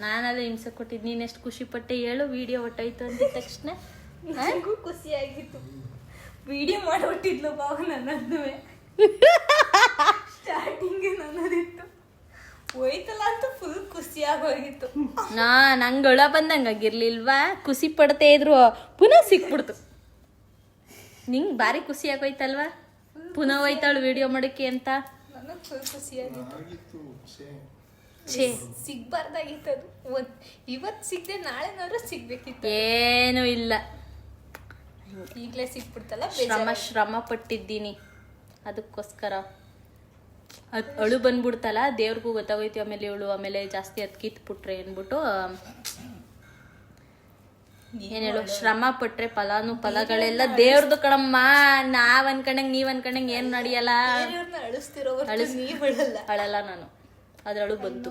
ನಾನಲ್ಲ ಹಿಂಸೆ ಕೊಟ್ಟಿದ್ದು. ನೀನ್ ಎಷ್ಟು ಖುಷಿ ಪಟ್ಟೆ ಹೇಳು, ವಿಡಿಯೋ ಹೊಟ್ಟೋಯ್ತು ಅಂದಿದ ತಕ್ಷಣ. ನನಗೂ ಖುಷಿ ಆಗಿತ್ತು. ವಿಡಿಯೋ ಮಾಡಿಬಿಟ್ಟಿದ್ಲು ಬಾವು ನನ್ನದು. ಸ್ಟಾರ್ಟಿಂಗ್ ನನ್ನದಿತ್ತು, ಹೋಯ್ತಲ್ಲ ಅಂತ ಫುಲ್ ಖುಷಿ ಆಗೋಗಿತ್ತು. ನಂಗೆ ಒಳ ಬಂದಂಗಾಗಿರ್ಲಿಲ್ವಾ, ಖುಷಿ ಪಡ್ತಾ ಇದ್ರು, ಪುನಃ ಸಿಕ್ಬಿಡ್ತು. ನಿಂಗೆ ಭಾರಿ ಖುಷಿ ಆಗೋಯ್ತಲ್ವಾ, ಪುನಃ ಹೋಯ್ತಾಳು ವಿಡಿಯೋ ಮಾಡೋಕ್ಕೆ ಅಂತ. ನನಗೆ ಫುಲ್ ಖುಷಿ ಆಗಿತ್ತು. ಛೇ, ಸಿಗ್ಬಾರ್ದಾಗಿತ್ತು ಅದು. ಇವತ್ತು ಸಿಗದೆ ನಾಳೆನಾದ್ರೂ ಸಿಗ್ಬೇಕಿತ್ತು. ಏನೂ ಇಲ್ಲ, ಈಗಲೇ ಸಿಕ್ಬಿಡ್ತಲ್ಲ. ಶ್ರಮ ಪಟ್ಟಿದ್ದೀನಿ ಅದಕ್ಕೋಸ್ಕರ. ಅಳು ಬಂದ್ಬಿಡ್ತಲ್ಲ, ದೇವ್ರಿಗೂ ಗೊತ್ತಾಗೋಯ್ತು. ಆಮೇಲೆ ಜಾಸ್ತಿ ಅದು ಕಿತ್ಬಿಟ್ರೆ ಅಂದ್ಬಿಟ್ಟು ಏನೇಳು, ಶ್ರಮ ಪಟ್ರೆ ಫಲಗಳೆಲ್ಲ ದೇವ್ರದ್ದು ಕಣಮ್ಮ. ನಾವ್ ಅನ್ಕೊಂಡಂಗ್ ನೀವ್ ಅನ್ಕೊಂಡಂಗ್ ಏನ್ ನಡೆಯಲ್ಲ. ಅಳಿಸ್ತಿರೋ ಅಳಲ್ಲ ಅಳಲ್ಲ ನಾನು, ಅದ್ರ ಅಳು ಬಂತು.